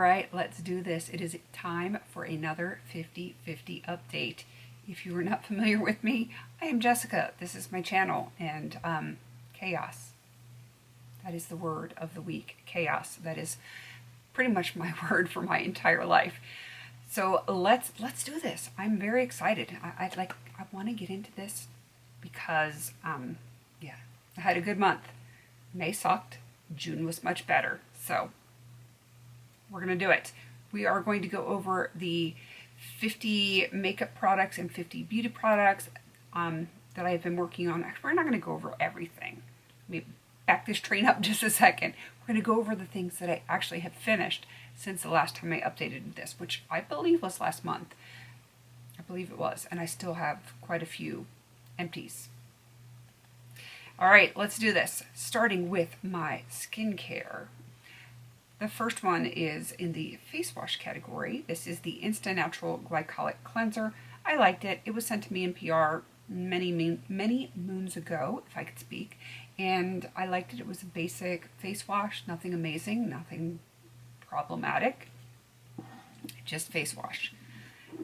right, let's do this. It is time for another 50/50 update. If you are not familiar with me, I am Jessica. This is my channel, and chaos. That is the word of the week, chaos. That is pretty much my word for my entire life. So let's do this. I'm very excited. I want to get into this because yeah, I had a good month. May sucked. June was much better. So we're going to do it. We are going to go over the 50 makeup products and 50 beauty products that I've been working on. We're not going to go over everything. Let me back this train up just a second. We're going to go over the things that I actually have finished since the last time I updated this, which I believe was last month. I believe it was, and I still have quite a few empties. All right, let's do this. Starting with my skincare. The first one is in the face wash category. This is the Insta Natural Glycolic Cleanser. I liked it. It was sent to me in PR many moons ago, if I could speak, and I liked it. It was a basic face wash, nothing amazing, nothing problematic, just face wash.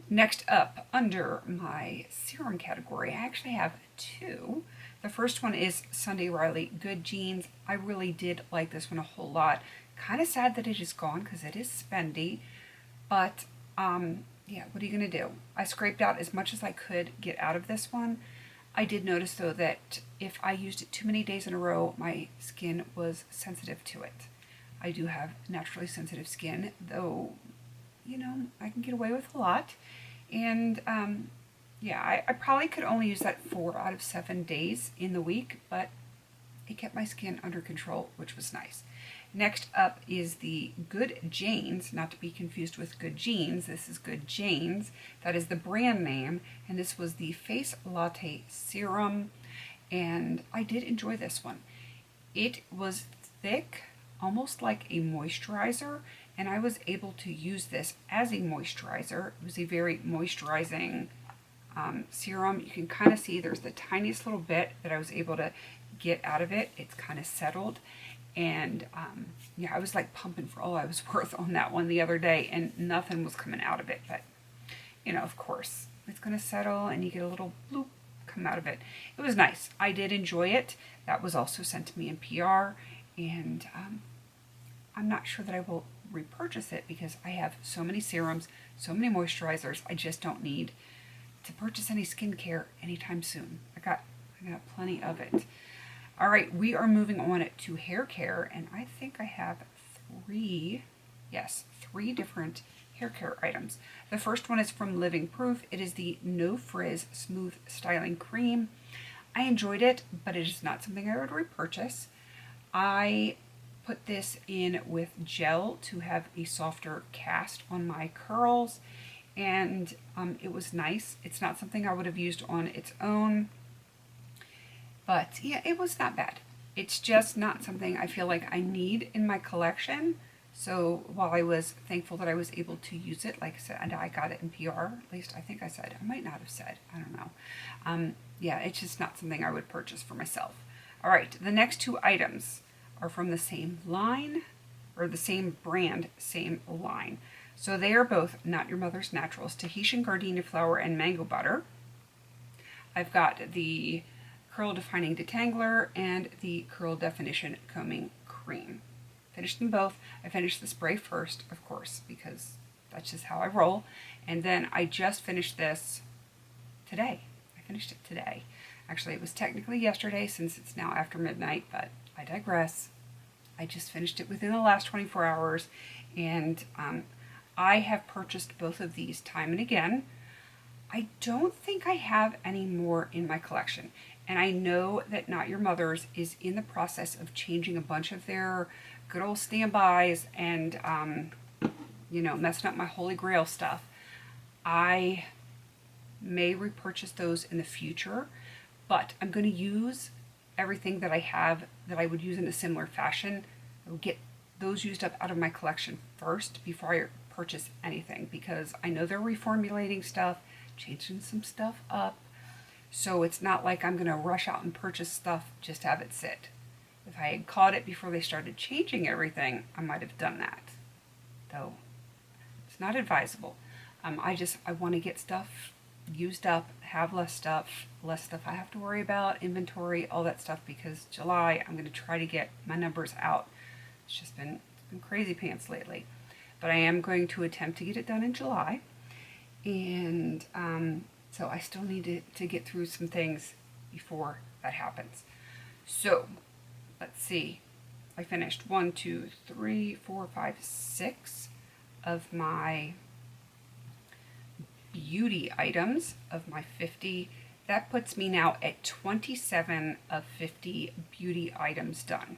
Next up, under my serum category, I actually have two. The first one is Sunday Riley Good Genes. I really did like this one a whole lot. Kind of sad that it is gone because it is spendy, but yeah, what are you going to do? I scraped out as much as I could get out of this one. I did notice though that if I used it too many days in a row, my skin was sensitive to it. I do have naturally sensitive skin, though, you know, I can get away with a lot. And yeah, I probably could only use that 4 out of 7 days in the week, but it kept my skin under control, which was nice. Next up is the Good Janes, not to be confused with Good Genes. This is Good Janes. That is the brand name, and this was the Face Latte Serum, and I did enjoy this one. It was thick, almost like a moisturizer, and I was able to use this as a moisturizer. It was a very moisturizing serum. You can kind of see there's the tiniest little bit that I was able to get out of it. It's kind of settled. And yeah, I was like pumping for all I was worth on that one the other day, and nothing was coming out of it. But, you know, of course, it's going to settle and you get a little bloop come out of it. It was nice. I did enjoy it. That was also sent to me in PR. And I'm not sure that I will repurchase it because I have so many serums, so many moisturizers. I just don't need to purchase any skincare anytime soon. I got plenty of it. All right, we are moving on to hair care, and I think I have three different hair care items. The first one is from Living Proof. It is the No Frizz Smooth Styling Cream. I enjoyed it, but it is not something I would repurchase. I put this in with gel to have a softer cast on my curls, and it was nice. It's not something I would have used on its own. But yeah, it was not bad. It's just not something I feel like I need in my collection. So while I was thankful that I was able to use it, like I said, and I got it in PR, at least I think I said, I might not have said, I don't know. Yeah, it's just not something I would purchase for myself. All right, the next two items are from the same line, or the same brand, same line. So they are both Not Your Mother's Naturals, Tahitian Gardenia Flower and Mango Butter. I've got the Curl Defining Detangler and the Curl Definition Combing Cream. Finished them both. I finished the spray first, of course, because that's just how I roll. And then I just finished this today. I finished it today. Actually, it was technically yesterday since it's now after midnight, but I digress. I just finished it within the last 24 hours, and I have purchased both of these time and again. I don't think I have any more in my collection. And I know that Not Your Mother's is in the process of changing a bunch of their good old standbys and, you know, messing up my Holy Grail stuff. I may repurchase those in the future, but I'm going to use everything that I have that I would use in a similar fashion. I will get those used up out of my collection first before I purchase anything, because I know they're reformulating stuff, changing some stuff up. So it's not like I'm going to rush out and purchase stuff just to have it sit. If I had caught it before they started changing everything, I might have done that. Though It's not advisable. I want to get stuff used up, have less stuff I have to worry about, inventory, all that stuff, because July I'm going to try to get my numbers out. It's been crazy pants lately. But I am going to attempt to get it done in July. And so I still need to get through some things before that happens. So let's see. I finished 1, 2, 3, 4, 5, 6 of my beauty items of my 50. That puts me now at 27 of 50 beauty items done.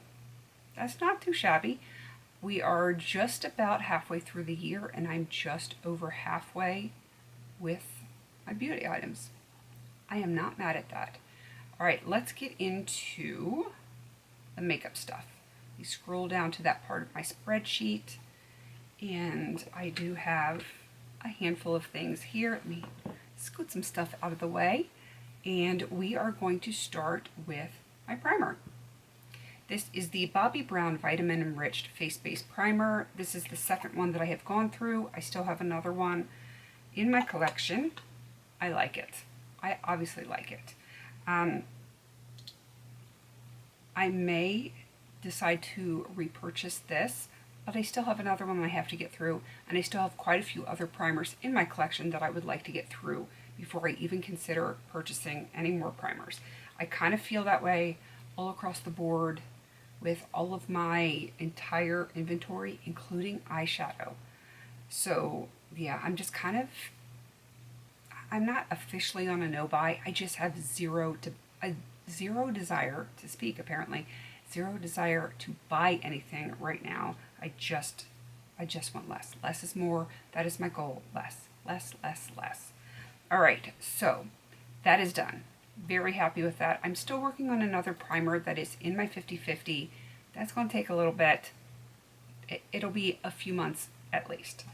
That's not too shabby. We are just about halfway through the year, and I'm just over halfway with my beauty items. I am not mad at that. All right, let's get into the makeup stuff. You scroll down to that part of my spreadsheet, and I do have a handful of things here. Let me scoot some stuff out of the way, and we are going to start with my primer. This is the Bobbi Brown Vitamin Enriched Face Base Primer. This is the second one that I have gone through. I still have another one in my collection. I like it. I obviously like it. I may decide to repurchase this, but I still have another one I have to get through, and I still have quite a few other primers in my collection that I would like to get through before I even consider purchasing any more primers. I kind of feel that way all across the board with all of my entire inventory, including eyeshadow. So yeah, I'm not officially on a no-buy. I just have zero desire to speak, apparently. Zero desire to buy anything right now. I just want less. Less is more. That is my goal. Less. All right, so that is done. Very happy with that. I'm still working on another primer that is in my 50/50. That's going to take a little bit. It'll be a few months at least.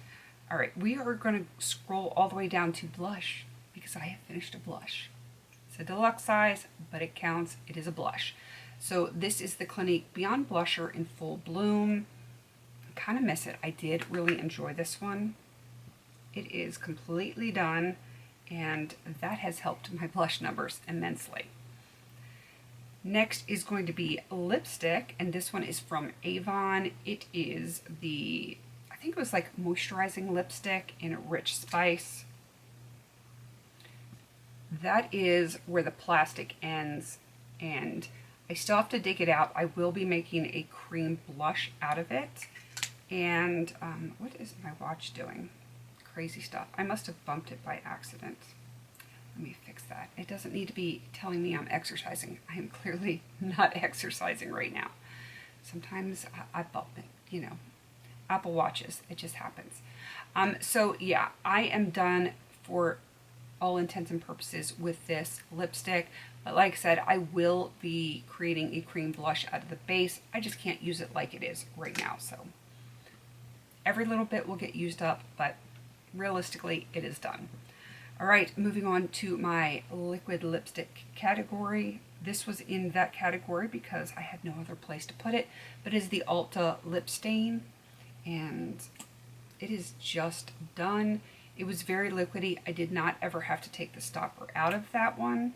All right, we are going to scroll all the way down to blush because I have finished a blush. It's a deluxe size, but it counts. It is a blush. So this is the Clinique Beyond Blusher in Full Bloom. I kind of miss it. I did really enjoy this one. It is completely done, and that has helped my blush numbers immensely. Next is going to be lipstick, and this one is from Avon. It is the, I think it was like moisturizing lipstick in a Rich Spice. That is where the plastic ends, and I still have to dig it out. I will be making a cream blush out of it. And what is my watch doing? Crazy stuff. I must have bumped it by accident. Let me fix that. It doesn't need to be telling me I'm exercising. I am clearly not exercising right now. Sometimes I bump it, you know. Apple Watches, it just happens. So yeah, I am done for all intents and purposes with this lipstick. But like I said, I will be creating a cream blush out of the base. I just can't use it like it is right now. So every little bit will get used up, but realistically, it is done. All right, moving on to my liquid lipstick category. This was in that category because I had no other place to put it, but it is the Ulta Lip Stain, and it is just done. It was very liquidy. I did not ever have to take the stopper out of that one,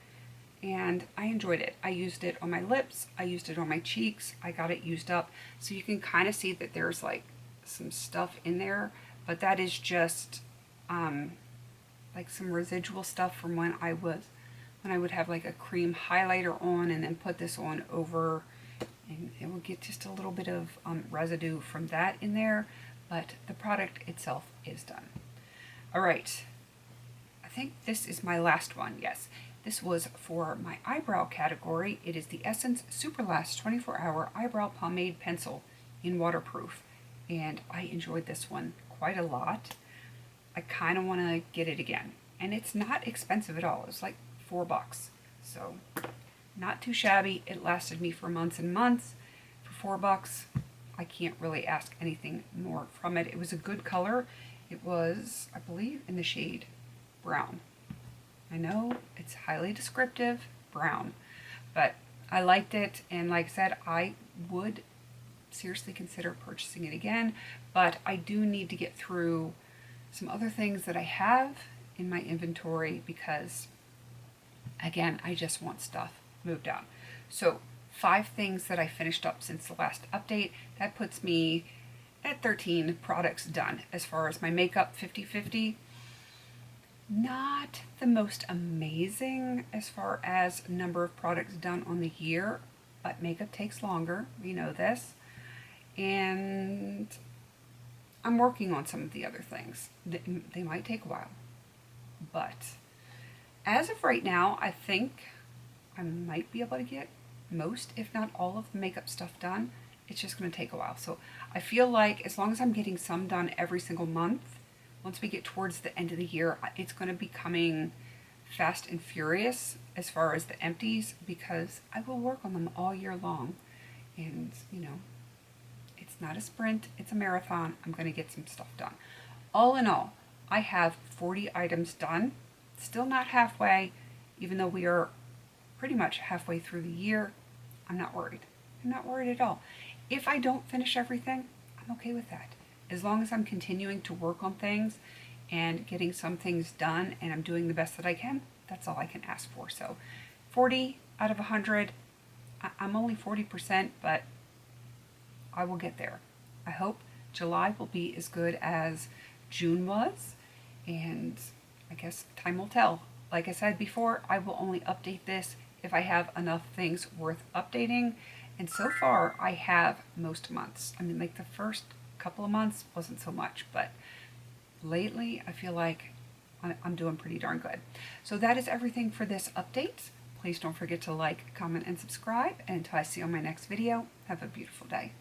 and I enjoyed it. I used it on my lips. I used it on my cheeks. I got it used up. So you can kind of see that there's like some stuff in there, but that is just like some residual stuff from when I would have like a cream highlighter on and then put this on over, and it will get just a little bit of residue from that in there, but the product itself is done. All right, I think this is my last one. Yes, this was for my eyebrow category. It is the Essence Super Last 24-Hour Eyebrow Pomade Pencil in Waterproof, and I enjoyed this one quite a lot. I kind of want to get it again, and it's not expensive at all. It's like $4, so not too shabby. It lasted me for months and months. For $4, I can't really ask anything more from it. It was a good color. It was, I believe, in the shade brown. I know it's highly descriptive, brown, but I liked it, and like I said, I would seriously consider purchasing it again, but I do need to get through some other things that I have in my inventory because, again, I just want stuff moved out. So 5 things that I finished up since the last update. That puts me at 13 products done. As far as my makeup, 50/50. Not the most amazing as far as number of products done on the year, but makeup takes longer. We know this. And I'm working on some of the other things. They might take a while. But as of right now, I think I might be able to get most, if not all, of the makeup stuff done. It's just going to take a while. So I feel like as long as I'm getting some done every single month, once we get towards the end of the year, it's going to be coming fast and furious as far as the empties, because I will work on them all year long. And, you know, it's not a sprint, it's a marathon. I'm going to get some stuff done. All in all, I have 40 items done. Still not halfway, even though we are pretty much halfway through the year. I'm not worried. I'm not worried at all. If I don't finish everything, I'm okay with that. As long as I'm continuing to work on things and getting some things done and I'm doing the best that I can, that's all I can ask for. So 40 out of 100, I'm only 40%, but I will get there. I hope July will be as good as June was, and I guess time will tell. Like I said before, I will only update this if I have enough things worth updating, and so far I have most months. I mean, like the first couple of months wasn't so much, but lately I feel like I'm doing pretty darn good. So that is everything for this update. Please don't forget to like, comment, and subscribe, and until I see you on my next video, have a beautiful day.